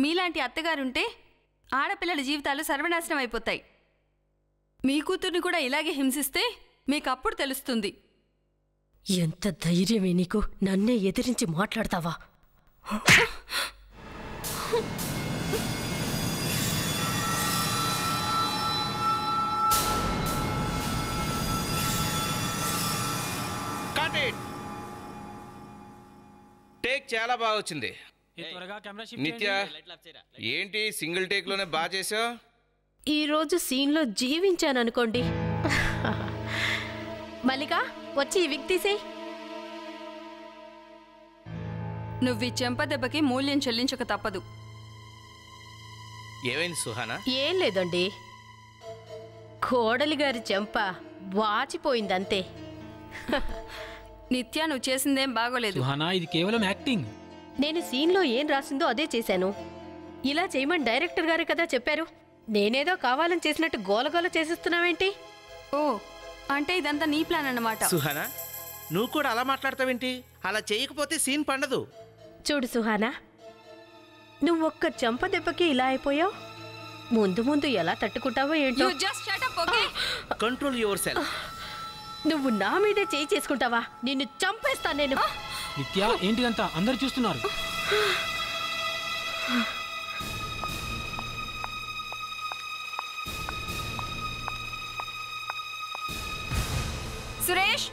మీలాంటి అత్తగారుంటే ఆడపిల్లల జీవితాలు సర్వనాశనం అయిపోతాయి. మీ కూతుర్ని కూడా ఇలాగే హింసిస్తే మీకప్పుడు తెలుస్తుంది. ఎంత ధైర్యమే నీకు? నన్నే ఎదిరించి మాట్లాడతావా? టేక్ చాలా బాగా వచ్చింది. నిత్య, ఏంటి సింగిల్ టేక్ లోనే బాగా చేసావు? ఈరోజు సీన్లో జీవించాననుకోండి. మల్లిక, వచ్చి ఈ విగ్ తీసేయ్. నువ్వు ఈ చెంపదెబ్బకి మూల్యం చెల్లించక తప్పదు. ఏమైంది సుహానా? ఏం లేదండి, కోడలి గారి చెంప వాచిపోయిందంతే. నిత్య, నువ్వు చేసిందేం బాగోలేదు. సుహానా, ఇది కేవలం యాక్టింగ్. నేను సీన్లో ఏం రాసిందో అదే చేశాను. ఇలా చేయమని డైరెక్టర్ గారే కదా చెప్పారు. నేనేదో కావాలని చేసినట్టు గోలగోల చేసేస్తున్నావేంటి? ఓ, అంటే ఇదంతా నీ ప్లాన్ అన్నమాట. సుహానా, నువ్వు కూడా అలా మాట్లాడతావేంటి? అలా చేయకపోతే సీన్ పండదు. చూడు సుహానా, నువ్వొక్క చెంప దెబ్బకి ఇలా అయిపోయావు. ముందు ముందు ఎలా తట్టుకుంటావో ఏంటో. Control your self. నువ్వు నా మీదే చేయి చేసుకుంటావా? నిన్ను చంపేస్తాను నేను. నిత్య, ఏంటిదంతా? అందరు చూస్తున్నారు. సురేష్,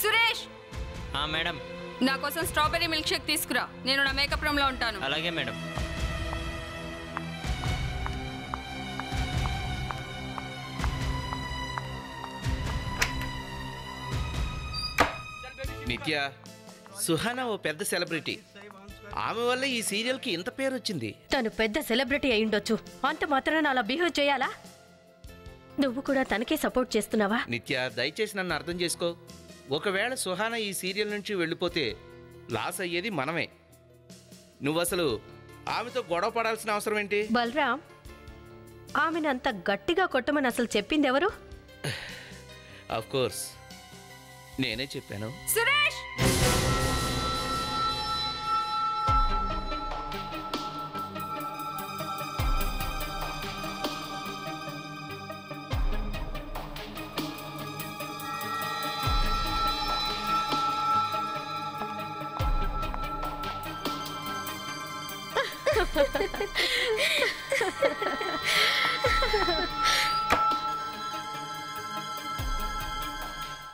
సురేష్. మేడం, నా కోసం స్ట్రాబెర్రీ మిల్క్ షేక్ తీసుకురా. నేను నా మేకప్ రూమ్ లో ఉంటాను. అలాగే మేడం. నిత్య, సుహానా ఓ పెద్ద సెలబ్రిటీ. ఆమె వల్ల ఈ సీరియల్కి ఇంత పేరు వచ్చింది. తను పెద్ద సెలబ్రిటీ అయ్యుండొచ్చు, అంత మాత్రాన అలా బిహేవ్ చేయాలా? నువ్వు కూడా తనకే సపోర్ట్ చేస్తున్నావా? నిత్య, దయచేసి నన్ను అర్థం చేసుకో. ఒకవేళ సుహానా ఈ సీరియల్ నుంచి వెళ్ళిపోతే లాస్ అయ్యేది మనమే. నువ్వు అసలు ఆమెతో గొడవ పడాల్సిన అవసరం ఏంటి? బలరాం, ఆమెను అంత గట్టిగా కొట్టమని అసలు చెప్పింది ఎవరు? ఆఫ్ కోర్స్ నేనే చెప్పాను. సురేష్,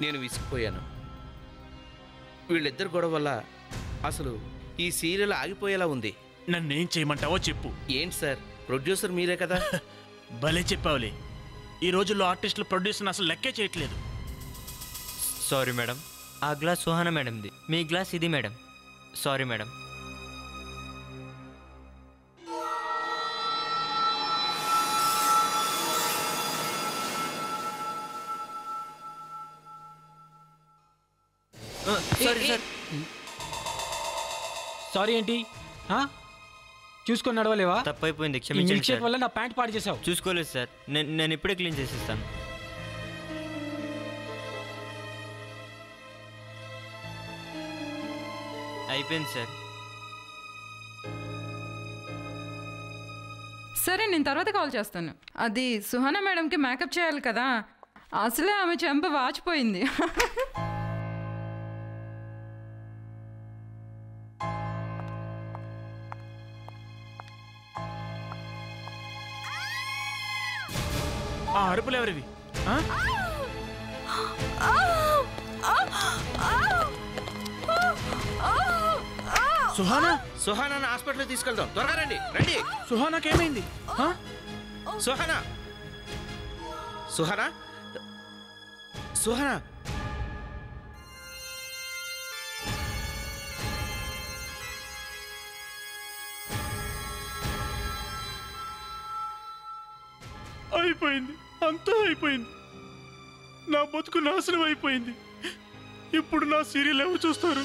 నేను విసిగిపోయాను. వీళ్ళిద్దరు గొడవ వల్ల అసలు ఈ సీరియల్ ఆగిపోయేలా ఉంది. నన్నేం చేయమంటావో చెప్పు. ఏంటి సార్, ప్రొడ్యూసర్ మీరే కదా. భలే చెప్పావులే. ఈ రోజుల్లో ఆర్టిస్టులు ప్రొడ్యూసర్ని అసలు లెక్కే చేయట్లేదు. సారీ మేడం, ఆ గ్లాస్ సుహానా మేడంది, మీ గ్లాస్ ఇది మేడం. Sorry madam. సారీ ఏంటి? చూసుకొని నడవలేవా? తప్పైపోయింది, క్షమించండి. మిల్క్ షేక్ వల్ల నా ప్యాంట్ పాడు చేసావు. చూసుకోలేదు సార్, నేను ఇప్పుడే క్లీన్ చేసిస్తాను. అయిపోయింది సార్. సరే, నేను తర్వాత కాల్ చేస్తాను. అది సుహానా మేడంకి మేకప్ చేయాలి కదా, అసలే ఆమె చెంప వాచిపోయింది. ఆ అరుపులు ఎవరివి? సుహానా, సుహానాని హాస్పిటల్కి తీసుకెళ్దాం. త్వరగా రండి, రండి. సుహానాకి ఏమైంది? సుహానా, సుహానా, సుహానా. అయిపోయింది, అంతా అయిపోయింది. నా బతుకు నాశనం అయిపోయింది. ఇప్పుడు నా సీరియల్ ఎవరు చూస్తారు?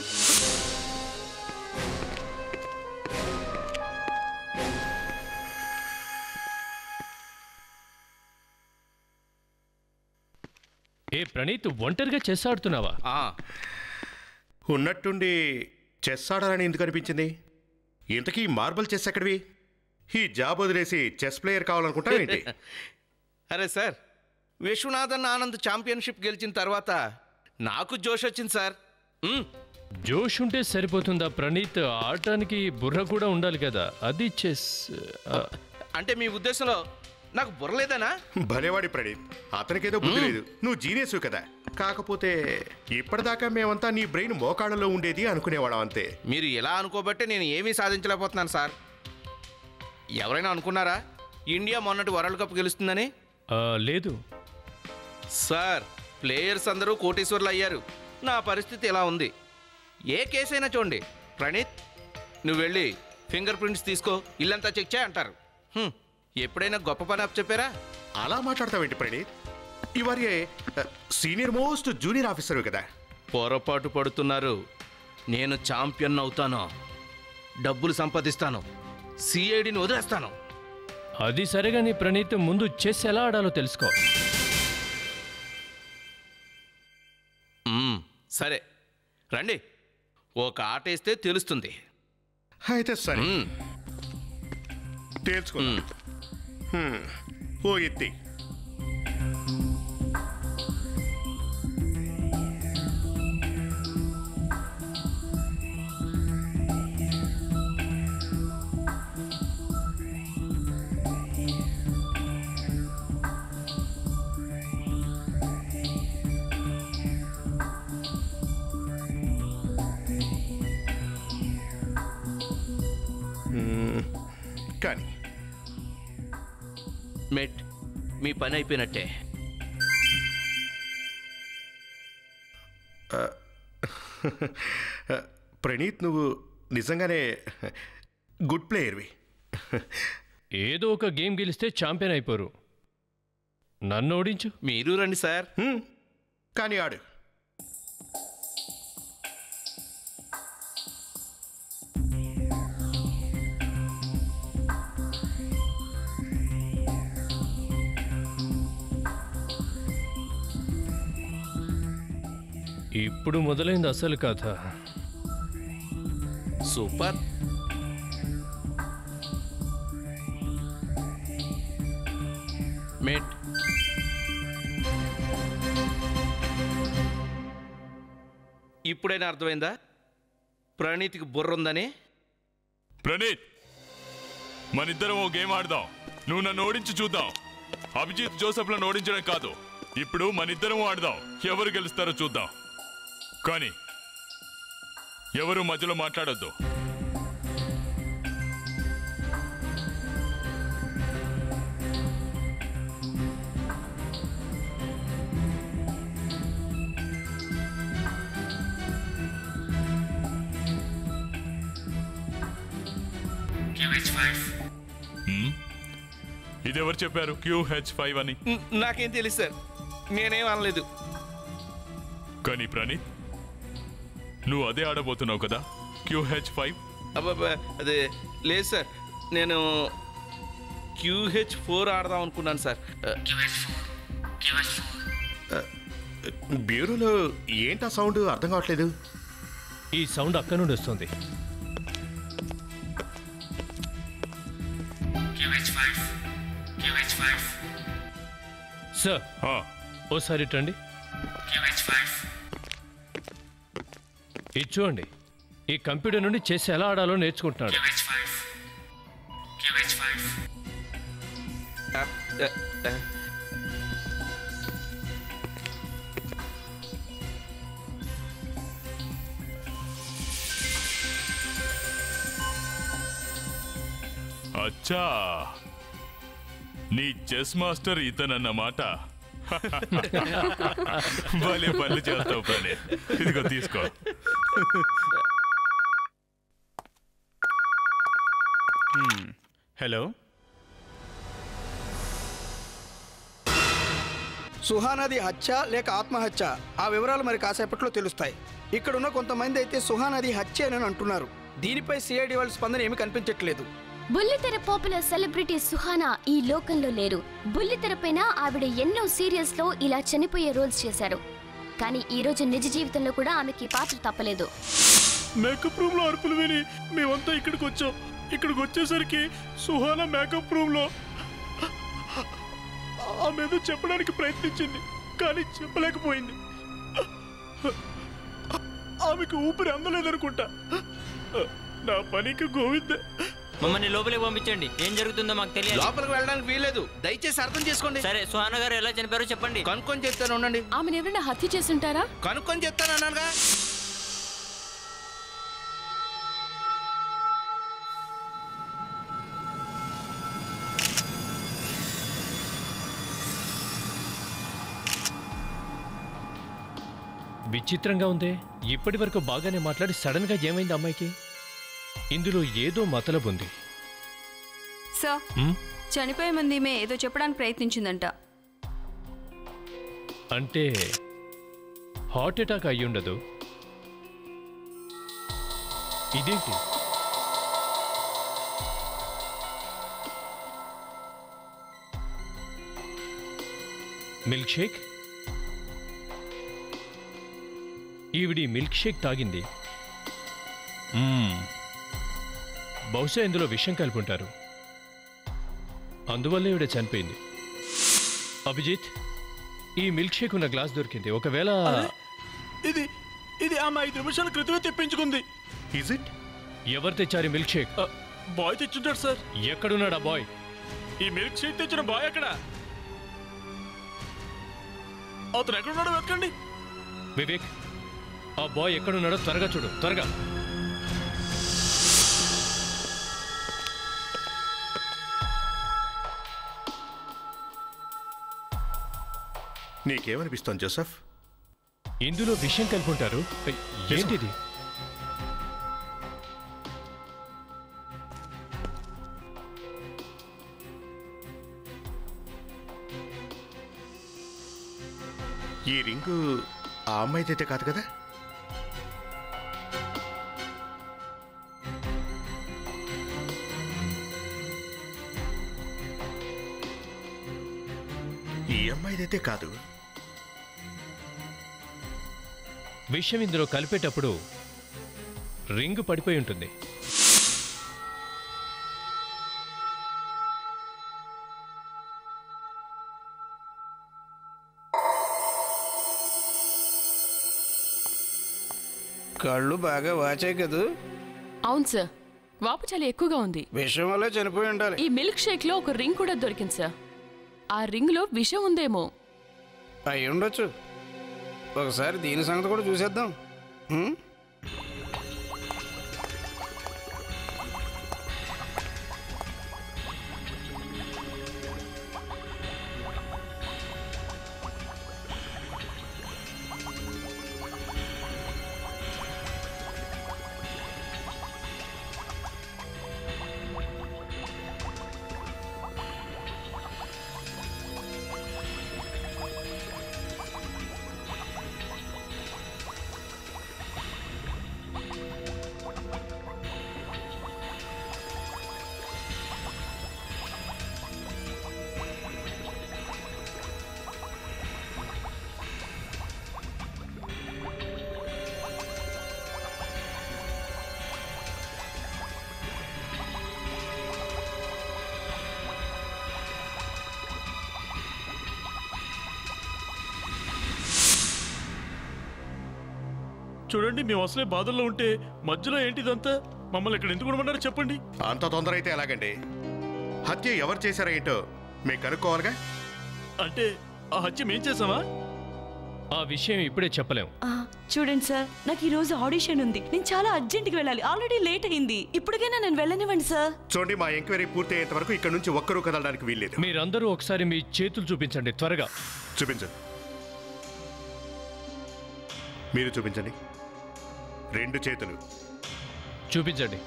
ఏ ప్రణీత్, ఒంటరిగా చెస్ ఆడుతున్నావా? ఉన్నట్టుండి చెస్ ఆడాలని ఎందుకు అనిపించింది? ఇంతకీ మార్బల్ చెస్ ఎక్కడివి? ఈ జాబ్ వదిలేసి చెస్ ప్లేయర్ కావాలనుకుంటావు ఏంటి? అరే సార్, విశ్వనాథన్ ఆనంద్ ఛాంపియన్షిప్ గెలిచిన తర్వాత నాకు జోష్ వచ్చింది సార్. జోష్ ఉంటే సరిపోతుందా ప్రణీత్? ఆడటానికి బుర్ర కూడా ఉండాలి కదా, అది చెస్. అంటే మీ ఉద్దేశంలో నాకు బుర్రలేదనా? భలేవాడి ప్రణీత్, అతనికేదో బుద్ధి లేదు. నువ్వు జీనియస్ కదా. కాకపోతే ఇప్పటిదాకా మేమంతా నీ బ్రెయిన్ మోకాళ్ళలో ఉండేది అనుకునేవాళ్ళం అంతే. మీరు ఎలా అనుకోబట్టే నేను ఏమీ సాధించలేకపోతున్నాను సార్. ఎవరైనా అనుకున్నారా ఇండియా మొన్నటి వరల్డ్ కప్ గెలుస్తుందని? లేదు సార్, ప్లేయర్స్ అందరూ కోటీశ్వర్లు అయ్యారు. నా పరిస్థితి ఎలా ఉంది? ఏ కేసైనా చూడండి, ప్రణీత్ నువ్వు వెళ్ళి ఫింగర్ ప్రింట్స్ తీసుకో, ఇల్లంతా చెక్ చేయ అంటారు. ఎప్పుడైనా గొప్ప పని అప్ చెప్పారా? అలా మాట్లాడతావేంటి ప్రణీత్? ఇవరే సీనియర్ మోస్ట్ జూనియర్ ఆఫీసర్ కదా. పొరపాటు పడుతున్నారు. నేను ఛాంపియన్ అవుతాను, డబ్బులు సంపాదిస్తాను, సిఐడిని వదిలేస్తాను. అది సరేగాని ప్రణీత్, ముందు చెస్ ఎలా ఆడాలో తెలుసుకో. సరే రండి, ఒక ఆట వేస్తే తెలుస్తుంది. అయితే సరే తేల్చుకున్నా. ఓ ఎత్తి. కానీ మెట్, మీ పని అయిపోయినట్టే. ప్రణీత్, నువ్వు నిజంగానే గుడ్ ప్లేయర్వి. ఏదో ఒక గేమ్ గెలిస్తే ఛాంపియన్ అయిపోరు. నన్ను ఓడించు. మీరు రండి సార్. కానీ ఆడు. ఇప్పుడు మొదలైంది అసలు కథ. సూపర్. మేట్, ఇప్పుడైనా అర్థమైందా ప్రణీత్కి బుర్ర ఉందని? ప్రణీత్, మనిద్దరం ఓ గేమ్ ఆడదాం. నువ్వు నన్ను ఓడించి చూద్దాం. అభిజిత్ జోసెఫ్లను ఓడించడం కాదు, ఇప్పుడు మనిద్దరం ఆడదాం. ఎవరు గెలుస్తారో చూద్దాం. కానీ ఎవరు మధ్యలో మాట్లాడొద్దు. ఇదెవరు చెప్పారు QH5 అని? నాకేం తెలుసు సార్, నేనేం అనలేదు. కానీ ప్రణీత్, నువ్వు అదే ఆడబోతున్నావు కదా, QH5? అబ్బాబా, అదే లేదు సార్, నేను QH4 ఆడదాం అనుకున్నాను సార్. బ్యూరోలో ఏంటా సౌండ్ అర్థం కావట్లేదు. ఈ సౌండ్ అక్కడ నుండి వస్తుంది. సార్, ఓసారి రండి. ఇది చూడండి, ఈ కంప్యూటర్ నుండి చెస్ ఎలా ఆడాలో నేర్చుకుంటున్నాడు. అచ్చా, నీ చెస్ మాస్టర్ ఇతనన్నమాట. భలే పనులు చేస్తావు పని. ఇదిగో తీసుకో. హలో, సుహానాది హత్య లేక ఆత్మహత్య, ఆ వివరాలు మరి కాసేపట్లో తెలుస్తాయి. ఇక్కడున్న కొంతమంది అయితే సుహానాది హత్య అని అంటున్నారు. దీనిపై సిఐడి వాళ్ళ స్పందన ఏమీ కనిపించట్లేదు. బుల్లితెర పాపులర్ సెలబ్రిటీ సుహానా ఈ లోకంలో లేరు. బుల్లితెరపైన ఆవిడ ఎన్నో సీరియల్స్ లో ఇలా చనిపోయే రోల్స్ చేశారు. కానీ ఈ రోజు నిజ జీవితంలో కూడా ఆమెకి పాత్ర తప్పలేదు. మేకప్ రూమ్ లో అరుపులు విని మేమంతా ఇక్కడికి వచ్చాం. ఇక్కడికి వచ్చేసరికి సుహానా మేకప్ రూమ్ లో ఆమె ఏదో చెప్పడానికి ప్రయత్నించింది, కానీ చెప్పలేకపోయింది. ఆమెకు ఊపిరి అందలేదనుకుంటా. నా పనికి గోవింద. మమ్మల్ని లోపలికి పంపించండి. ఏం జరుగుతుందో మాకు తెలియదు. లోపలికి వెళ్ళడానికి వీలేదు. దయచేసి అర్థం చేసుకోండి. సరే, సుహానా గారు ఎలా చనిపోయారో చెప్పండి. కనుక్కొని చెప్తాను, ఉండండి. ఆమెను ఎవరైనా హత్య చేసుంటారా? కనుక్కొని చెప్తాను అన్నానుగా. విచిత్రంగా ఉంది. ఇప్పటి వరకు బాగానే మాట్లాడి సడన్ గా ఏమైంది అమ్మాయికి? ఇందులో ఏదో మతలబు ఉంది. సార్, చనిపోయే ముందు ఈమె ఏదో చెప్పడానికి ప్రయత్నించిందంట. అంటే హార్ట్ అటాక్ అయ్యుండదు. ఇదేంటి? Milkshake? ఈవిడి మిల్క్ షేక్ తాగింది. బహుశా ఇందులో విషం కలుపుంటారు. అందువల్ల ఈవిడ చనిపోయింది. అభిజిత్, ఈ మిల్క్ షేక్ ఉన్న గ్లాస్ దొరికింది. ఒకవేళ ఇది ఆమె 5 నిమిషాల క్రితమే తెప్పించుకుంది. ఎవరు తెచ్చారు మిల్క్ షేక్? బాయ్ తెచ్చుంటాడు సార్. ఎక్కడున్నాడా బాయ్? ఈ మిల్క్ షేక్ తెచ్చిన బాయ్ ఎక్కడ? అతను ఎక్కడున్నాడో వెతకండి. వివేక్, ఆ బాయ్ ఎక్కడున్నాడో త్వరగా చూడు, త్వరగా. నీకేమనిపిస్తోంది జోసెఫ్? ఇందులో విషయం కలుపుంటారు. ఏంటిది? ఈ రింగు ఆ అమ్మాయిదైతే కాదు కదా? ఈ అమ్మాయిదైతే కాదు. విషయం ఇందులో కలిపేటప్పుడు రింగ్ పడిపోయి ఉంటుంది. కళ్ళు బాగా వాచాయి కదా? అవును సార్, వాపు చాలా ఎక్కువగా ఉంది. విషం వల్ల చనిపోయి ఉండాలి. ఈ మిల్క్ షేక్ లో ఒక రింగ్ కూడా దొరికింది సార్. ఆ రింగ్ లో విషం ఉందేమో. అయి ఉండొచ్చు. ఒకసారి దీని సంగతి కూడా చూసేద్దాం. చూడండి, మేము అసలే బాధల్లో ఉంటే మధ్యలో ఏంటిదంతా? మమ్మల్ని ఇక్కడ ఎందుకు ఉండమన్నారో చెప్పండి. అంత తొందర అయితే ఎలాగండి? హత్య ఎవరు చేశారో ఏంటో మేము కనుక్కోవాలిగా. అంటే ఆ హత్య మేం చేసామా? ఆ విషయం ఇప్పుడే చెప్పలేం. చూడండి సార్, నాకు ఈ రోజు ఆడిషన్ ఉంది. నేను చాలా అర్జెంట్కి వెళ్ళాలి. ఆల్రెడీ లేట్ అయింది. ఇప్పటికైనా నేను వెళ్ళనివ్వండి సార్. చూడండి, మా ఎంక్వైరీ పూర్తి అయ్యేంత వరకు ఇక్కడ నుంచి ఒక్కరూ కదలడానికి వీల్లేదు. మీరందరూ ఒకసారి మీ చేతులు చూపించండి, త్వరగా చూపించండి. మీరు చూపించండి. 2 చేతులు చూపించండి.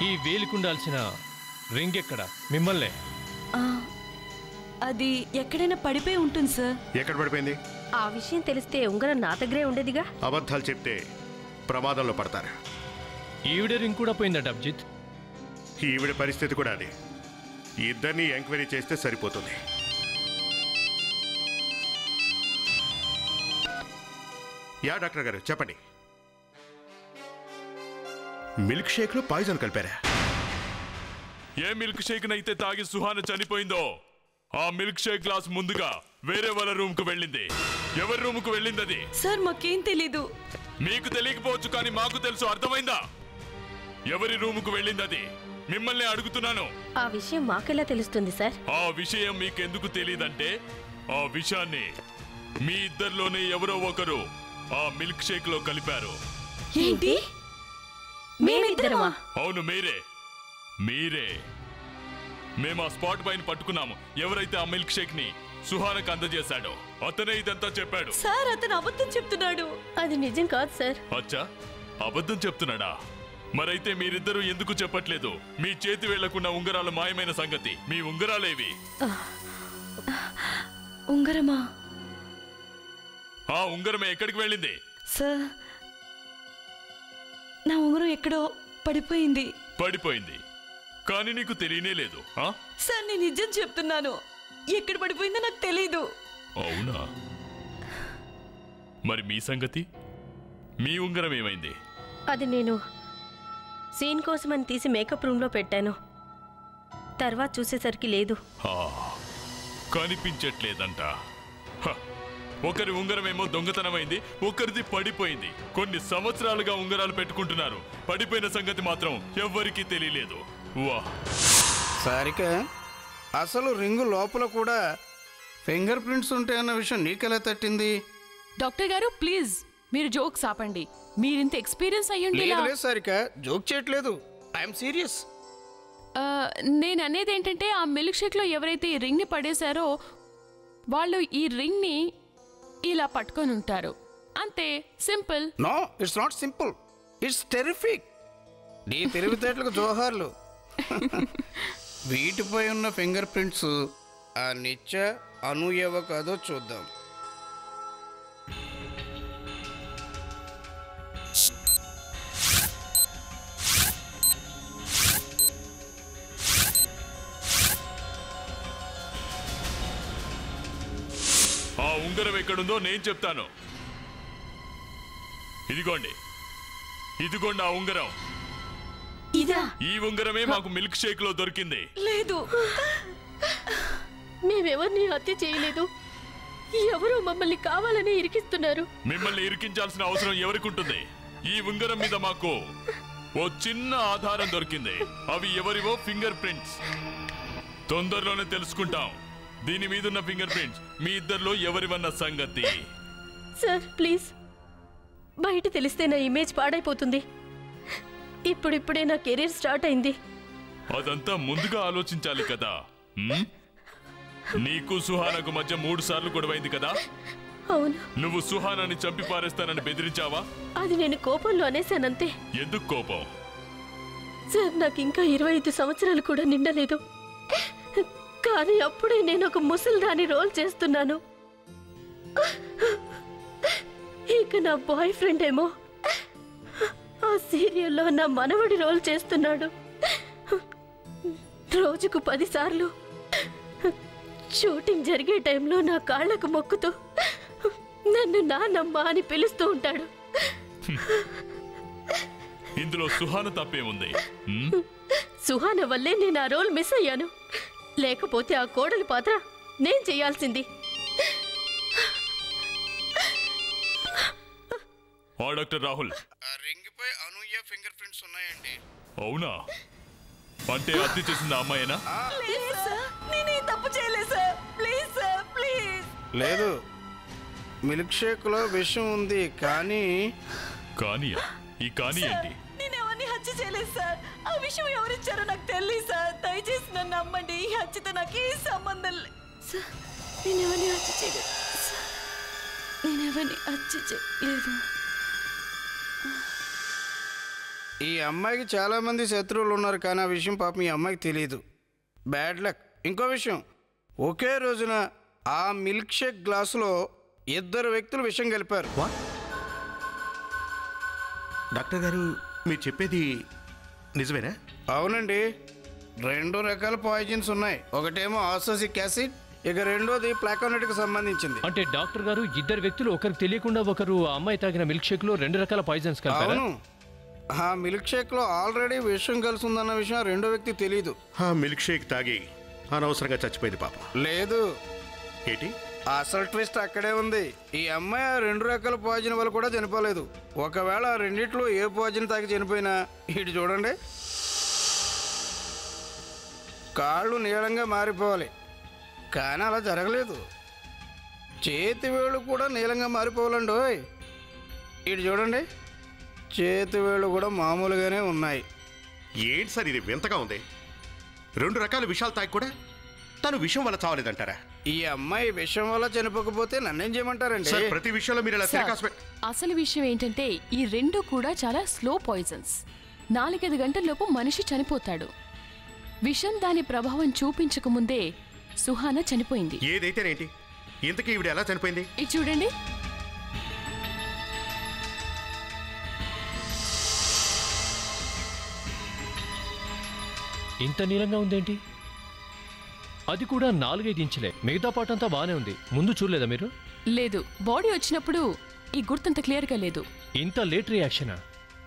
ఈ వేలికుండాల్సిన రింగ్ ఎక్కడ? మిమ్మల్నే. అది ఎక్కడైనా పడిపోయి ఉంటుంది సార్. ఎక్కడ పడిపోయింది? ఆ విషయం తెలిస్తే ఉంగరం నా దగ్గరే ఉండేదిగా. అబద్ధాలు చెప్తే ప్రమాదంలో పడతారు. ఈవిడ రింగ్ కూడా పోయిందట అభిజిత్. ఈవిడ పరిస్థితి కూడా అదే. ఇద్దరిని ఎంక్వైరీ చేస్తే సరిపోతుంది. యా డాక్టర్ గారు చెప్పండి. మిల్క్ షేక్ లో పాయిజన్ కలిపారా? ఏ మిల్క్ షేక్ నైతే తాగి సుహాన చనిపోయిందో ఆ మిల్క్ షేక్ గ్లాస్ ముందుగా వేరే వాళ్ళ రూమ్ కు వెళ్ళింది. ఎవరి రూమ్ కు వెళ్ళింది అది? సార్ మాకేం తెలీదు. మీకు తెలియకపోవచ్చు కానీ మాకు తెలుసు, అర్థమైందా? ఎవరి రూమ్ కు వెళ్ళింది అది? మిమ్మల్ని అడుగుతున్నాను. ఆ విషయం మాకెలా తెలుస్తుంది సార్? ఆ విషయం మీకెందుకు తెలియదంటే ఆ విషయాన్ని మీ ఇద్దరిలోనే ఎవరో ఒకరు ఆ మిల్క్ షేక్ లో కలిపారు. ఏంటి? మేమిద్దరమా? అవును, మీరే. మేము ఆ స్పాట్ పైన పట్టుకున్నాము. ఎవరైతే ఆ మిల్క్ షేక్ ని సుహానకు అందజేశాడో అతనే ఇదంతా చెప్పాడు. సార్ అతను అబద్ధం చెప్తున్నాడు. అది నిజం కాదు సార్. అచ్చా, అబద్ధం చెప్తున్నాడా? మరైతే మీరిద్దరూ ఎందుకు చెప్పట్లేదు మీ చేతి వెళ్లకున్న ఉంగరాలు మాయమైన సంగతి? మీ ఉంగరాలేవి? ఉంగరమా? ఆ ఉంగరమే ఎక్కడికి వెళ్ళింది? సార్ నా ఉంగరం ఎక్కడో పడిపోయింది. కానీ నీకు తెలియనే లేదు. సార్ నేను నిజం చెప్తున్నాను, ఎక్కడ పడిపోయిందో నాకు తెలీదు. అవునా? మరి మీ సంగతి? మీ ఉంగరం ఏమైంది? అది నేను సీన్ కోసమని తీసి మేకప్ రూమ్లో పెట్టాను. తర్వాత చూసేసరికి లేదు. కనిపించట్లేదంట. ఒకరి ఉంగరమేమో దొంగతనమైంది, ఒకరిది పడిపోయింది. కొన్ని సంవత్సరాలుగా ఉంగరాలు పెట్టుకుంటున్నారు. పడిపోయిన సంగతి మాత్రం ఎవ్వరికీ తెలియలేదు. వా సారిక, అసలు రింగు లోపల కూడా ఫింగర్ ప్రింట్స్ ఉంటాయన్న విషయం నీకెలా తట్టింది? డాక్టర్ గారు ప్లీజ్ మీరు జోక్స్ ఆపండి. మీరింత ఎక్స్పీరియన్స్ అయ్యుండి. లేదు సారిక, జోక్ చేయట్లేదు, ఐఎమ్ సీరియస్. నేను అనేది ఏంటంటే ఆ మిల్క్ షేక్ లో ఎవరైతే ఈ రింగ్ ని పడేశారో వాళ్ళు ఈ రింగ్ ని ఇలా పట్టుకొని ఉంటారు. అంతే, simple. No, it's not simple, it's terrific. నీ తెలివితేటలకు జోహార్లు. వీటిపై ఉన్న ఫింగర్ ప్రింట్స్ ఆ నిత్య అనూయవ కాదో చూద్దాం. ఆ ఉంగరం ఎక్కడుందో నేను చెప్తాను. ఇదిగోండి ఆ ఉంగరం. ఈ ఉంగరమే మాకు మిల్క్ షేక్ లో దొరికింది. లేదు, మేమెవరిని హత్య చేయలేదు. ఎవరో మమ్మల్ని కావాలని ఇరికిస్తున్నారు. మిమ్మల్ని ఇరికించాల్సిన అవసరం ఎవరికి ఉంటుంది? ఈ ఉంగరం మీద మాకు ఓ చిన్న ఆధారం దొరికింది. అవి ఎవరివో ఫింగర్ ప్రింట్స్. తొందరలోనే తెలుసుకుంటాం. దీని మీదున్న ఫింగర్ ప్రింట్స్ మీ ఇద్దరిలో ఎవరివన్న సంగతి. సార్ ప్లీజ్, బయట తెలిస్తే నా ఇమేజ్ పాడైపోతుంది. ఇప్పుడిప్పుడే నా కెరీర్ స్టార్ట్ అయింది. అదంతా ముందుగా ఆలోచించాలి కదా. నీకు సుహానకు మధ్య 3 సార్లు గొడవైంది కదా. అవును. నువ్వు సుహానాని చంపి పారేస్తానని బెదిరించావా? అది నేను కోపంలో అనేసానంతే. ఎందుకు కోపం? సార్ నాకు ఇంకా 25 సంవత్సరాలు కూడా నిండలేదు. కానీ అప్పుడే నేను ఒక ముసల్దాని రోల్ చేస్తున్నాను. ఇక నా బాయ్ ఫ్రెండ్ ఏమో ఆ సీరియల్లో నా మనవడి రోల్ చేస్తున్నాడు. రోజుకు 10 సార్లు షూటింగ్ జరిగే టైంలో నా కాళ్లకు మొక్కుతూ నన్ను నానమ్మ అని పిలుస్తూ ఉంటాడు. ఇందులో సుహాన తప్పేముంది? సుహాన వల్లే నేను ఆ రోల్ మిస్ అయ్యాను. లేకపోతే ఆ కోడలి పాత్ర నేను చేయాల్సింది. Doctor Rahul, రింగ్పై Anuya finger prints ఉన్నాయండి. అవునా? అంటే హత్య చేసింది అమ్మాయేనా? లేదు, మిల్క్ షేక్ లో విషం ఉంది. కానీ ఈ కానీ ఏంటి? నేనెవరిని హత్య చేయలేదు సార్. ఆ విషయం ఎవరిచ్చారో నాకు తెలియదు సార్. దయచేసి నన్ను నమ్మండి. ఈ హత్యతో నాకు ఏ సంబంధం లేదు సార్. నేనెవరిని హత్య చేయలేదు. ఈ అమ్మాయికి చాలా మంది శత్రువులు ఉన్నారు, కానీ ఆ విషయం పాపం ఈ అమ్మాయికి తెలియదు. Bad luck. ఇంకో విషయం, ఒకే రోజున ఆ మిల్క్ షేక్ గ్లాసులో 2 వ్యక్తులు విషం కలిపారు. డాక్టర్ గారు మీరు చెప్పేది నిజమేనా? అవునండి. 2 రకాల పాయిజన్స్ ఉన్నాయి. ఒకటేమో ఆసోసిక్ యాసిడ్, ఇక రెండోది ప్లాకోనెట్కి సంబంధించింది. అంటే డాక్టర్ గారు ఇద్దరు వ్యక్తులు ఒకరికి తెలియకుండా ఒకరు ఆ అమ్మాయి తాగిన మిల్క్ షేక్ లో 2 రకాల పాయిజన్స్ కలిపారా? అవును, ఆ మిల్క్ షేక్ లో ఆల్రెడీ విషం కలిసి ఉందన్న విషయం రెండో వ్యక్తి తెలియదు. ఆ మిల్క్ షేక్ తాగి అనవసరంగా చచ్చిపోయింది పాపం. లేదు, ఏంటి అసలు ట్విస్ట్ అక్కడే ఉంది. ఈ అమ్మాయి ఆ 2 రకాల పాయిజన్ వల్ల కూడా చనిపోలేదు. ఒకవేళ ఆ రెండిట్లో ఏ పాయిజన్ తాగి చనిపోయినా ఇటు చూడండి, కాళ్ళు నీలంగా మారిపోవాలి. కానీ అలా జరగలేదు. చేతి వేళ్ళు కూడా నీలంగా మారిపోవాలండి. ఇటు చూడండి, చేతి వేళ్ళు కూడా మామూలుగానే ఉన్నాయి. ఏంటి సార్ ఇది వింతగా ఉంది? 2 రకాల విషాలు తాగి కూడా తను విషం వల్ల చావలేదంటారా? ఈ అమ్మాయి విషం వల్ల చనిపోకపోతే నన్నేం చేయమంటారండి? ప్రతి విషయంలో మీరు ఇలా అసలు విషయం ఏంటంటే ఈ 2 కూడా చాలా స్లో పాయిజన్స్. 4-5 గంటల్లోపు మనిషి చనిపోతాడు. విషం దాని ప్రభావం చూపించకముందే సుహానా చనిపోయింది. ఏదైతేనేంటి, ఇంతకీ ఈవిడ ఎలా చనిపోయింది? ఇది చూడండి. ఇంత నీలంగా ఉందేంటి? అది కూడా 4-5 ఇంచులే. మిగతా పాటంతా బాగానే ఉంది. ముందు చూడలేదా మీరు? లేదు, బాడీ వచ్చినప్పుడు ఈ గుర్తంత క్లియర్గా లేదు. ఇంత లేట్ రియాక్షనా?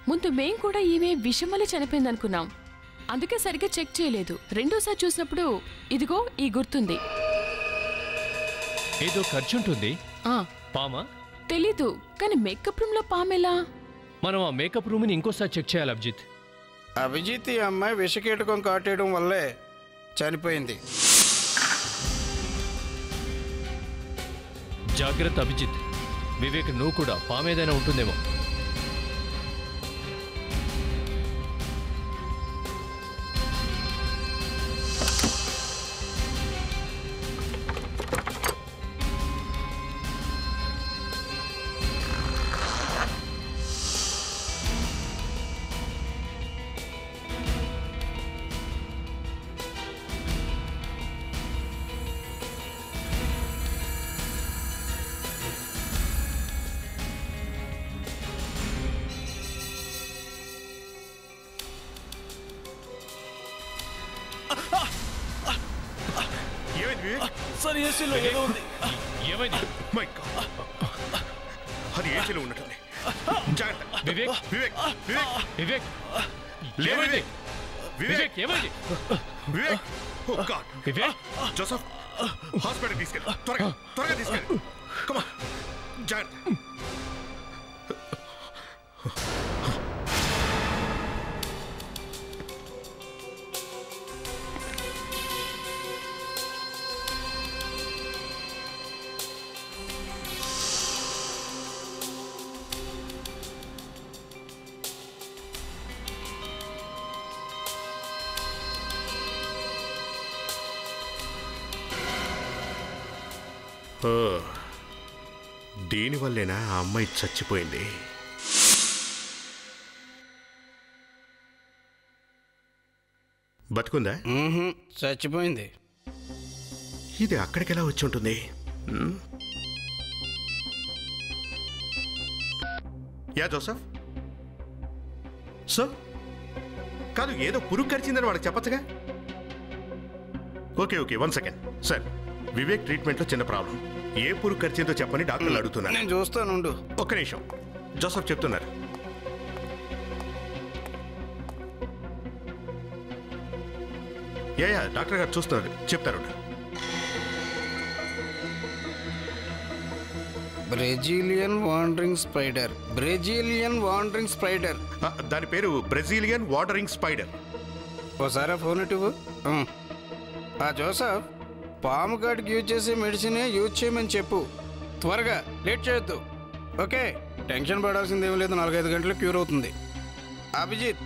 ముందు మేం కూడా ఈమె విషం వల్ల చనిపోయింది అనుకున్నాం. అందుకే సరిగ్గా చెక్ చేయలేదు. రెండోసారి చూసినప్పుడు ఇదిగో ఈ గుర్తుంది. ఏదో ఖర్చు ఉంటుంది. పామా? తెలీదు, కానీ మేకప్ రూమ్ లో పామెలా? మనం ఆ మేకప్ రూమ్ ని ఇంకోసారి చెక్ చేయాలి అభిజిత్. అభిజిత్ ఈ అమ్మాయి విషకీటకం కాటేయడం వల్లే చనిపోయింది. జాగ్రత్త అభిజిత్. వివేక్, నువ్వు కూడా పామేదైనా ఉంటుందేమో. సార్ ఏసీలో ఏదో ఉంది. ఏమైంది? అది ఏసీలో ఉన్నట్టుంది. వివేక్, వివేక్, వివేక్, వివేక్, ఏమైంది? వివేక్, ఏమైంది? వివేక్, ఓ గాడ్. వివేక్, జోసెఫ్, హాస్పిటల్ తీసుకెళ్ళు. త్వరగా త్వరగా తీసుకెళ్ళు. కమ్ ఆన్, జాగ్రత్త. దీనివల్లేనా ఆ అమ్మాయి చచ్చిపోయింది? బతుకుందా? చచ్చిపోయింది. ఇది అక్కడికి ఎలా వచ్చి ఉంటుంది? యా జోసెఫ్ సార్, కాదు ఏదో పురుగు కరిచిందని వాడికి చెప్పచ్చుగా. Okay okay, 1 second sir. Vivek ట్రీట్మెంట్లో చిన్న ప్రాబ్లం. ఏ పురుగు కరిచిందో చెప్పని డాక్టర్లు అడుగుతున్నారు. నేను చూస్తానుండు. ఒక్క నిమిషం. జోసెఫ్ చెప్తున్నారు. యా డాక్టర్ గారు చూస్తున్నారు, చెప్తారు. Brazilian wandering spider. Brazilian wandering spider. దాని పేరు బ్రెజిలియన్ వాండరింగ్ స్పైడర్. ఓసారి ఫోన్ ఇటు. జోసెఫ్, పాము కాటికి యూజ్ చేసే మెడిసిన్ యూజ్ చేయమని చెప్పు. త్వరగా, లేట్ చేయొద్దు. ఓకే, టెన్షన్ పడాల్సిందేమీ లేదు. 4-5 గంటలు క్యూర్ అవుతుంది. అభిజిత్,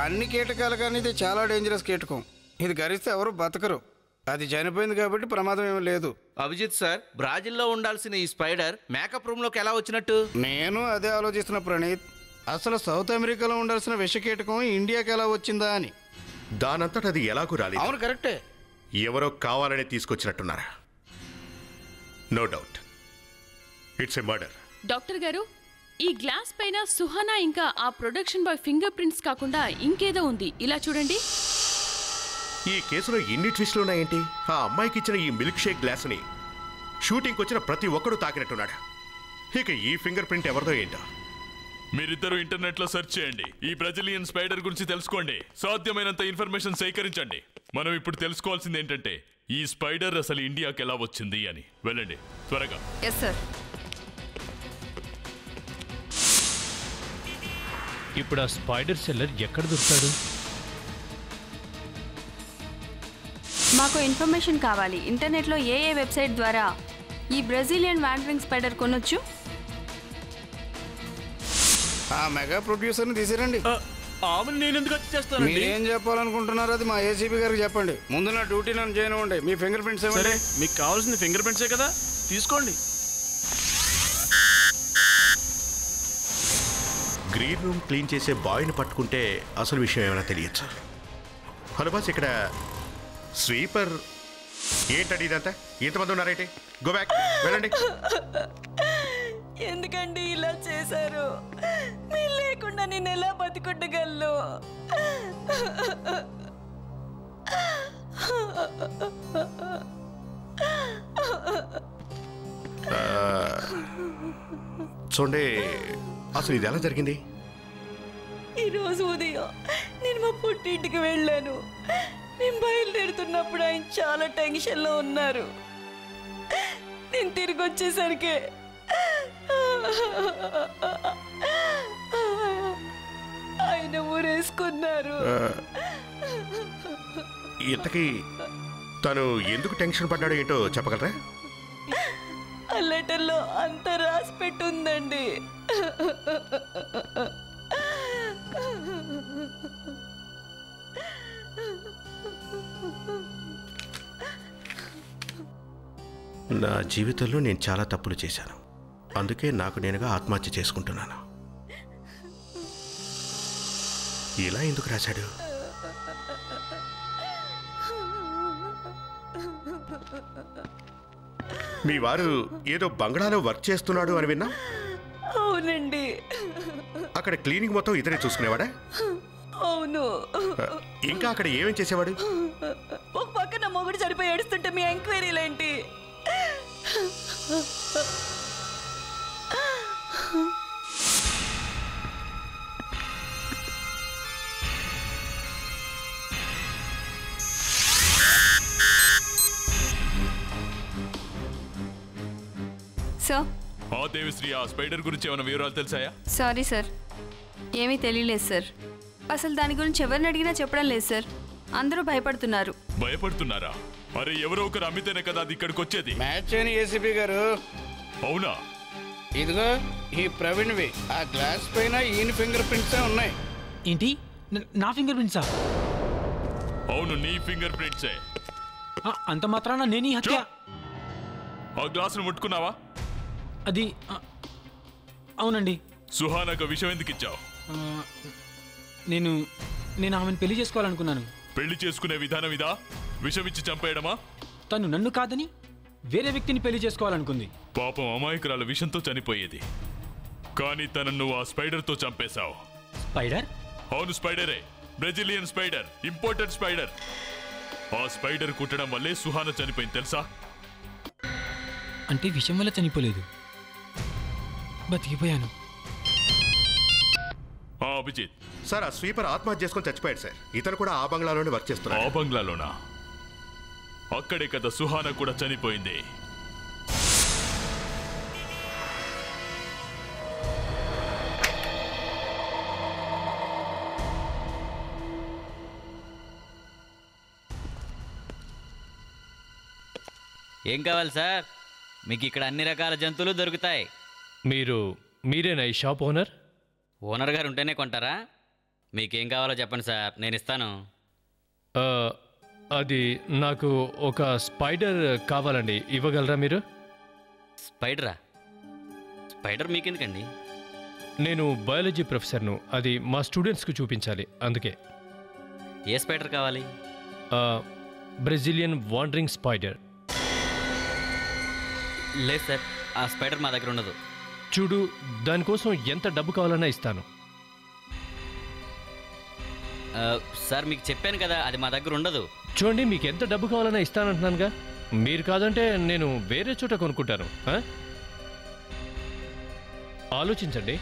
అన్ని కీటకాలు కానీ ఇది చాలా డేంజరస్ కీటకం. ఇది గరిస్తే ఎవరు బతకరు. అది చనిపోయింది కాబట్టి ప్రమాదం ఏమీ లేదు. అభిజిత్ సార్, బ్రాజిల్లో ఉండాల్సిన ఈ స్పైడర్ మేకప్ రూమ్ లోకి ఎలా వచ్చినట్టు? నేను అదే ఆలోచిస్తున్న ప్రణీత్. అసలు సౌత్ అమెరికాలో ఉండాల్సిన విష కీటకం ఇండియాకి ఎలా వచ్చిందా అని. దానంతట అది ఎలాగూ రాలేదు. అవును, కరెక్టే. ఎవరో కావాలని తీసుకొచ్చినట్టున్నారా? No doubt, it's a murder. Doctor గారు, ఈ గ్లాస్ పైన సుహానా ఇంకా ఆ ప్రొడక్షన్ బాయ్ ఫింగర్ ప్రింట్స్ కాకుండా ఇంకేదో ఉంది. ఇలా చూడండి. ఈ కేసులో ఎన్ని ట్విస్టులు ఉన్నాయేంటి? ఆ అమ్మాయికి ఇచ్చిన ఈ మిల్క్ షేక్ గ్లాసుని షూటింగ్కి వచ్చిన ప్రతి ఒక్కడూ తాకినట్టున్నాడు. ఇక ఈ ఫింగర్ ప్రింట్ ఎవరిదో ఏంటో. మీరిద్దరూ ఇంటర్నెట్లో సెర్చ్ చేయండి. ఈ బ్రెజిలియన్ స్పైడర్ గురించి తెలుసుకోండి. సాధ్యమైనంత ఇన్ఫర్మేషన్ సేకరించండి. మనం ఇప్పుడు తెలుసుకోవాల్సింది ఏంటంటే ఈ స్పైడర్ అసలు ఇండియాకి ఎలా వచ్చింది అని. వెళ్ళండి త్వరగా. Yes sir. ఇప్పుడు ఆ స్పైడర్ సెల్లర్ ఎక్కడ దొరుకుతాడు? మాకు ఇన్ఫర్మేషన్ కావాలి. ఇంటర్నెట్లో ఏ వెబ్సైట్ ద్వారా ఈ బ్రెజిలియన్ వాండరింగ్ స్పైడర్ కొనొచ్చు? ఆ మెగా ప్రొడ్యూసర్ని తీసిరండి. నేను ఎందుకు చేస్తాను? ఏం చెప్పాలనుకుంటున్నారు అది మా ఏసీపీ గారికి చెప్పండి. ముందు నా డ్యూటీ నన్ను చేయనివ్వండి. మీ ఫింగర్ ప్రింట్స్ ఏమంటే మీకు కావాల్సిన ఫింగర్ ప్రింట్సే కదా, తీసుకోండి. గ్రీన్ రూమ్ క్లీన్ చేసే బాయ్ని పట్టుకుంటే అసలు విషయం ఏమైనా తెలియచ్చు. హలో బాస్, ఇక్కడ స్వీపర్ ఏంటండి ఇదంతా? ఇంతమంది ఉన్నారైతే గో బ్యాక్, వెళ్ళండి. ఎందుకండి ఇలా చేశారు? మీరు లేకుండా నేను ఎలా బతుకుండగలను? చూడండి, అసలు ఇది ఎలా జరిగింది? ఈరోజు ఉదయం నేను మా పుట్టింటికి వెళ్ళాను. నేను బయలుదేరుతున్నప్పుడు ఆయన చాలా టెన్షన్లో ఉన్నారు. నేను తిరిగి వచ్చేసరికి ఆయన ఊరేసుకున్నారు. ఇంతకీ తను ఎందుకు టెన్షన్ పడ్డాడో ఏంటో చెప్పగలరా? ఆ లెటర్లో అంత రాసి పెట్టుందండి. నా జీవితంలో నేను చాలా తప్పులు చేశాను. అందుకే నాకు నేనుగా ఆత్మహత్య చేసుకుంటున్నాను. ఇలా ఎందుకు రాశాడు? మీ వారు ఏదో బంగ్లాలో వర్క్ చేస్తున్నాడు అని విన్నా. అవునండి. అక్కడ క్లీనింగ్ మొత్తం ఇతనే చూసుకునేవాడా? అవును. ఇంకా అక్కడ ఏమేం చేసేవాడు? ఒక పక్కన మొగుడు చనిపోయి ఏడుస్తుంటే మీ ఎంక్వైరీలేంటి? సార్. దేవిశ్రీ, ఆ స్పైడర్ గురించి ఏమైనా వివరాలు తెలుసాయా? సారీ సార్, ఏమీ తెలియలేదు సార్. అసలు దాని గురించి ఎవరిని అడిగినా చెప్పడం లేదు సార్. అందరూ భయపడుతున్నారు. భయపడుతున్నారా? అరే, ఎవరో ఒకరు అమ్మితేనే కదా అది ఇక్కడికి వచ్చేది. మ్యాచ్ అని ఏసీపీ గారు. అవునా? ఇదిగో ఈ ప్రవీణ్వి. ఆ గ్లాస్ పైన ఈయన ఫింగర్ ప్రింట్సే ఉన్నాయి. ఏంటి? నా ఫింగర్ ప్రింట్సా? అవును, నీ ఫింగర్ ప్రింట్సే. అంత మాత్రాన నేను ఈ హత్య? ఆ గ్లాసును ముట్టుకున్నావా? అది అవునండి. సుహానాకు విషయం ఎందుకు ఇచ్చావు? నేను ఆమెను పెళ్లి చేసుకోవాలనుకున్నాను. పెళ్లి చేసుకునే విధానం ఇదా? విషం ఇచ్చి చంపేయడమా? తను నన్ను కాదని వేరే వ్యక్తిని పెళ్లి చేసుకోవాలనుకుంది. పాపం అమాయకురాలు విషంతో చనిపోయేది. కానీ తనను నువ్వు ఆ స్పైడర్తో చంపేశావు. స్పైడర్? అవును, స్పైడరే. Brazilian spider, imported spider. ఆ స్పైడర్ కుట్టడం వల్లే సుహానా చనిపోయింది, తెలుసా? అంటే విషం వల్ల చనిపోలేదు, బతికిపోయాను. అభిజిత్ సార్, ఆ స్వీపర్ ఆత్మహత్య చేసుకొని చచ్చిపోయాడు సార్. ఇతను కూడా ఆ బంగ్లాలోనే వర్క్ చేస్తున్నాడు. ఆ బంగ్లాలోనా? అక్కడే కదా సుహానా కూడా చనిపోయింది. ఏం కావాలి సార్? మీకు ఇక్కడ అన్ని రకాల జంతువులు దొరుకుతాయి. మీరేనా ఈ షాప్ ఓనర్? ఓనర్ గారు ఉంటేనే కొంటారా? మీకేం కావాలో చెప్పండి సార్, నేను ఇస్తాను. అది నాకు ఒక స్పైడర్ కావాలండి, ఇవ్వగలరా మీరు? స్పైడరా? స్పైడర్ మీకెందుకండి? నేను బయాలజీ ప్రొఫెసర్ను, అది మా స్టూడెంట్స్కి చూపించాలి, అందుకే. ఏ స్పైడర్ కావాలి? Brazilian wandering spider. లేదు సార్, ఆ స్పైడర్ మా దగ్గర ఉండదు. చూడు, దానికోసం ఎంత డబ్బు కావాలన్నా ఇస్తాను. సార్ మీకు చెప్పాను కదా, అది మా దగ్గర ఉండదు. చూడండి, మీకు ఎంత డబ్బు కావాలన్నా ఇస్తానంటున్నానుగా. మీరు కాదంటే నేను వేరే చోట కొనుక్కుంటాను. ఆలోచించండి.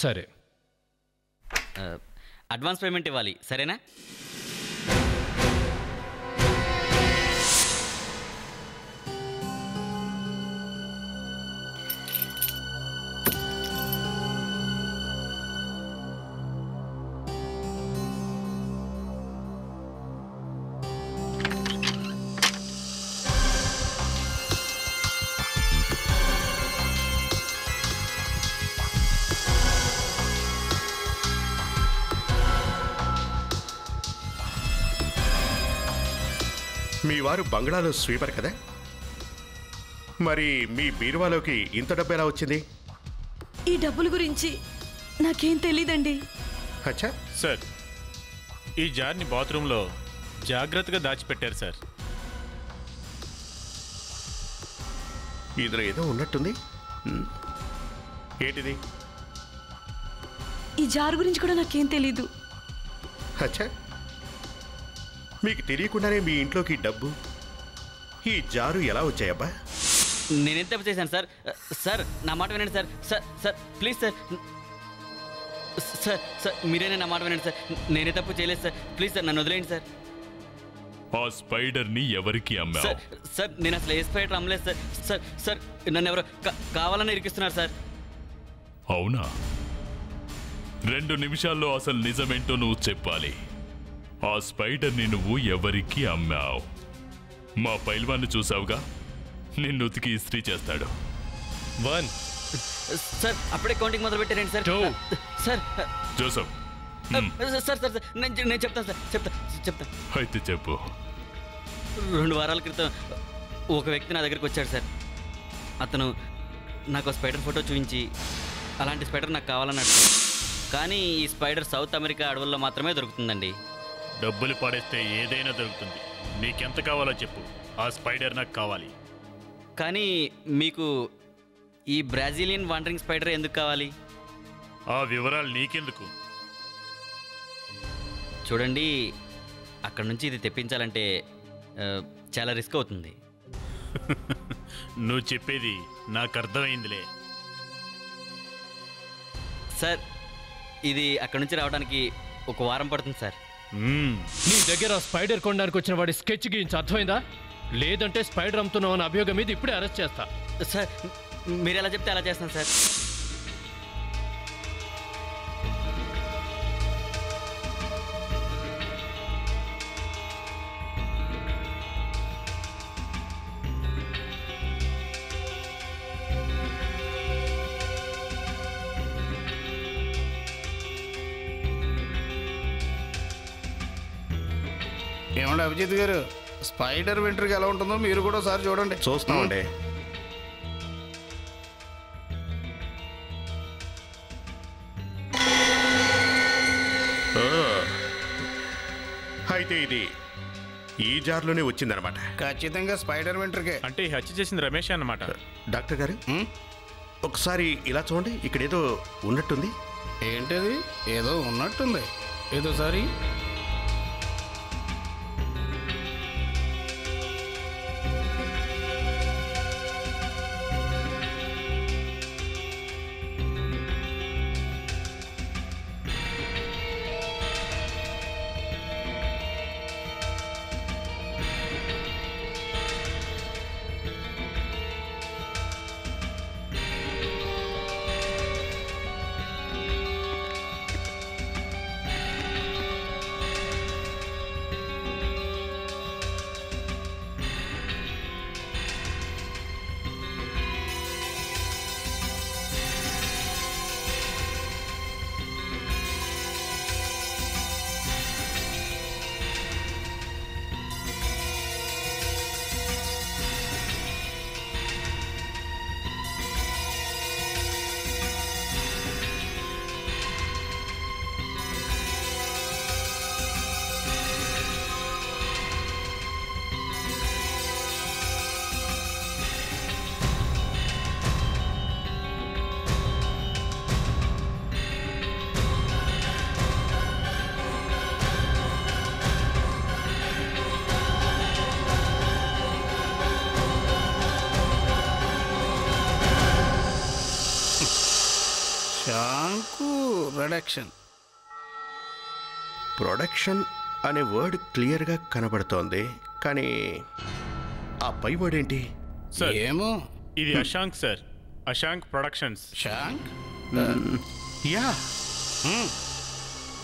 సరే, అడ్వాన్స్ పేమెంట్ ఇవ్వాలి, సరేనా? మీ వారు బంగ్లాలో స్వీపర్ కదా, మరి మీ బీరువాలోకి ఇంత డబ్బు ఎలా వచ్చింది? ఈ డబ్బుల గురించి నాకేం తెలీదండి. అచ్చా సార్, ఈ జార్ని బాత్రూంలో జాగ్రత్తగా దాచిపెట్టారు సార్. ఇందులో ఏదో ఉన్నట్టుంది. ఏంటిది? ఈ జార్ గురించి కూడా నాకేం తెలీదు. అచ్చా, మీకు తెలియకుండానే మీ ఇంట్లోకి డబ్బు, ఈ జారు ఎలా వచ్చాయబ్బా? నేనేం తప్పు చేశాను సార్? సార్ నా మాట వినండి సార్. Sir sir please sir. Sir sir మీరేనే నా మాట వినండి సార్. నేనే తప్పు చేయలేదు సార్. ప్లీజ్ సార్ నన్ను వదిలేయండి సార్. ఆ స్పైడర్ని ఎవరికి అమ్మావు? సార్ సార్ నేను అసలు ఏ స్పైడర్ అమ్మలేదు సార్. సార్ సార్ నన్ను ఎవరో కావాలని ఇరికిస్తున్నారు సార్. అవునా? 2 నిమిషాల్లో అసలు నిజమేంటో నువ్వు చెప్పాలి. ఆ స్పైడర్ని నువ్వు ఎవరికి అమ్మావు? మా పైల్వాన్ని చూసావుగా, నిన్ను ఉతికి ఇస్త్రీ చేస్తాడు. 1 సార్ అప్పుడే కౌంటింగ్ మొదలు పెట్టారండి sir. 2 sir Joseph. Sir sir sir నేను చెప్తాను సార్. చెప్తా అయితే చెప్పు. 2 వారాల క్రితం ఒక వ్యక్తి నా దగ్గరికి వచ్చాడు సార్. అతను నాకు స్పైడర్ ఫోటో చూపించి అలాంటి స్పైడర్ నాకు కావాలన్నాడు. కానీ ఈ స్పైడర్ సౌత్ అమెరికా అడవుల్లో మాత్రమే దొరుకుతుందండి. డబ్బులు పడేస్తే ఏదైనా దొరుకుతుంది. నీకెంత కావాలో చెప్పు, ఆ స్పైడర్ నాకు కావాలి. కానీ మీకు ఈ బ్రెజిలియన్ వాండరింగ్ స్పైడర్ ఎందుకు కావాలి? ఆ వివరాలు నీకెందుకు? చూడండి, అక్కడ నుంచి ఇది తెప్పించాలంటే చాలా రిస్క్ అవుతుంది. నువ్వు చెప్పేది నాకు అర్థమైందిలే. సార్ ఇది అక్కడ నుంచి రావడానికి 1 వారం పడుతుంది సార్. నీ దగ్గర స్పైడర్ కొనడానికి వచ్చిన వాడి స్కెచ్ గీయించి అర్థమైందా? లేదంటే స్పైడర్ అమ్ముతున్నావు అన్న అభియోగం మీద ఇప్పుడే అరెస్ట్ చేస్తా. సార్ మీరు ఎలా చెప్తే అలా చేస్తాను సార్. ఏమండి అభిజిత్ గారు, స్పైడర్ వెంట్రుక ఎలా ఉంటుందో మీరు కూడా ఒకసారి చూడండి. చూస్తామండి. అయితే ఇది ఈ జార్లోనే వచ్చిందనమాట. ఖచ్చితంగా స్పైడర్ వెంట్రుకే. అంటే హత్య చేసింది రమేష్ అన్నమాట. డాక్టర్ గారు ఒకసారి ఇలా చూడండి, ఇక్కడ ఏదో ఉన్నట్టుంది. ఏంటది? ఏదో ఉన్నట్టుంది. ఏదో సారి ప్రొడక్షన్ అనే వర్డ్ క్లియర్గా కనబడుతోంది, కానీ ఆ పై వర్డ్ ఏంటి? సార్ ఏమో. ఇది Ashank sir, Ashank productions. Shank? Yeah,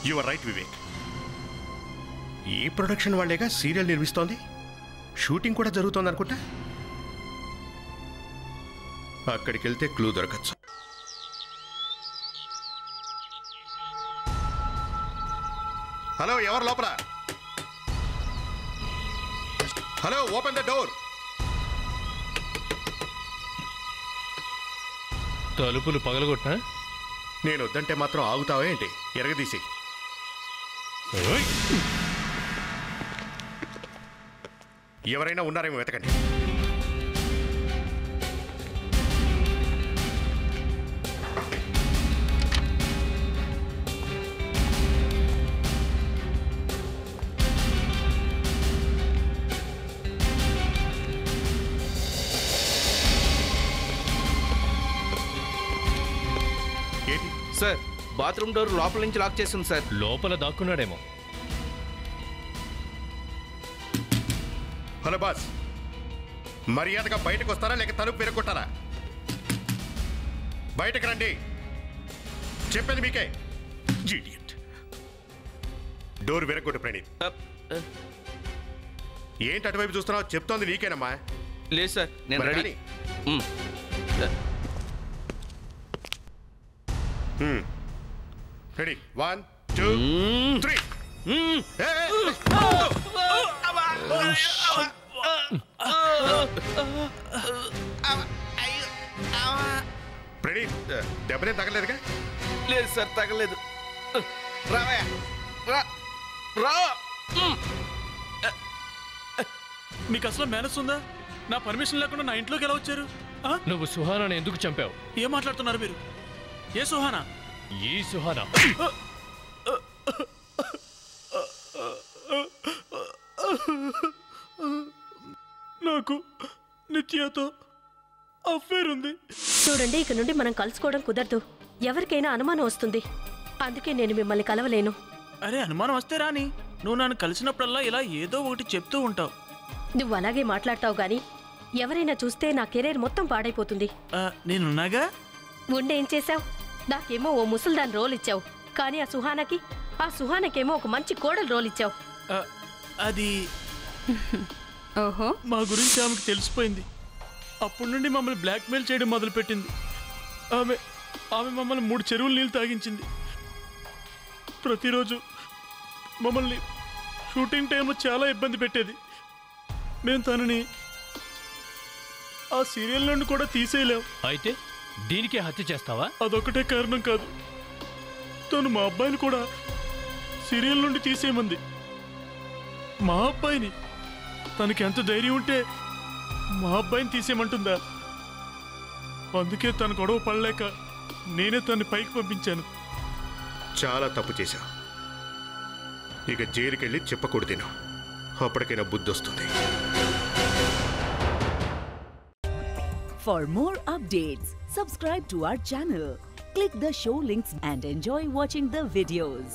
you are right Vivek. ఈ ప్రొడక్షన్ వాళ్ళేగా సీరియల్ నిర్మిస్తోంది, షూటింగ్ కూడా జరుగుతోంది అనుకుంటా. అక్కడికి వెళ్తే క్లూ దొరకచ్చు. హలో, ఎవరు లోపల? Hello, open the door. తలుపులు పగలగొట్టా? నేను వద్దంటే మాత్రం ఆగుతావా ఏంటి? ఎరగదీసి. ఎవరైనా ఉన్నారేమో వెతకండి. సార్, బాత్రూమ్ డోర్ లోపల నుంచి లాక్ చేసింది సార్. లోపల దాక్కున్నాడేమో. హలో బాస్, మర్యాదగా బయటకు వస్తారా లేక తలుపు విరగొట్టారా? బయటకు రండి, చెప్పేది మీకే. జీడియట్. డోర్ విరగొట్టు ప్రణీత్. ఏంటి అటువైపు చూస్తున్నావు? చెప్తోంది నీకేనమ్మా. లేదు సార్, నేను రెడీ. రెడీ, 1 2 3. ప్రణీత్, దెబ్బనే తగలేదుగా? లేదు సార్, తగలేదు. రావయ్యా, రా రా. మీకు అసలు మేనస్ ఉందా? నా పర్మిషన్ లేకుండా నా ఇంట్లోకి ఎలా వచ్చారు? నువ్వు సుహానాని ఎందుకు చంపావు? ఏం మాట్లాడుతున్నారు మీరు? ఏ సుహానా? ఈ సుహానా. నాకు నిత్యతో అఫేర్ ఉంది. చూడండి, ఇక నుండి మనం కలుసుకోవడం కుదరదు. ఎవరికైనా అనుమానం వస్తుంది. అందుకే నేను మిమ్మల్ని కలవలేను. అరే, అనుమానం వస్తే రాని. నువ్వు నన్ను కలిసినప్పుడల్లా ఇలా ఏదో ఒకటి చెప్తూ ఉంటావు. నువ్వు అలాగే మాట్లాడతావు గాని ఎవరైనా చూస్తే నా కెరీర్ మొత్తం పాడైపోతుంది. నేనున్నాగా. ఉండేం చేశావు? నాకేమో ఓ ముసల్దాన్ రోల్ ఇచ్చావు, కానీ ఆ సుహానకేమో ఒక మంచి కోడలు రోల్ ఇచ్చావు. అది ఓహో, మా గురించి ఆమెకు తెలిసిపోయింది. అప్పటి నుండి మమ్మల్ని బ్లాక్మెయిల్ చేయడం మొదలుపెట్టింది. ఆమె మమ్మల్ని 3 చెరువులు నీళ్ళు తాగించింది. ప్రతిరోజు మమ్మల్ని షూటింగ్ టైంలో చాలా ఇబ్బంది పెట్టేది. మేము తనని ఆ సీరియల్ నుండి కూడా తీసేయలేం. అయితే దీనికే హత్య చేస్తావా? అదొకటే కారణం కాదు, తను మా అబ్బాయిని కూడా సీరియల్ నుండి తీసేయమంది. మా అబ్బాయిని? తనకి ఎంత ధైర్యం ఉంటే మా అబ్బాయిని తీసేయమంటుందా? అందుకే తన గొడవ పడలేక నేనే తన్ని పైకి పంపించాను. చాలా తప్పు చేశా. ఇక జైలుకెళ్ళి చెప్పకూడదేను. అప్పటికైనా బుద్ధి వస్తుంది. For more updates, subscribe to our channel, click the show links and enjoy watching the videos.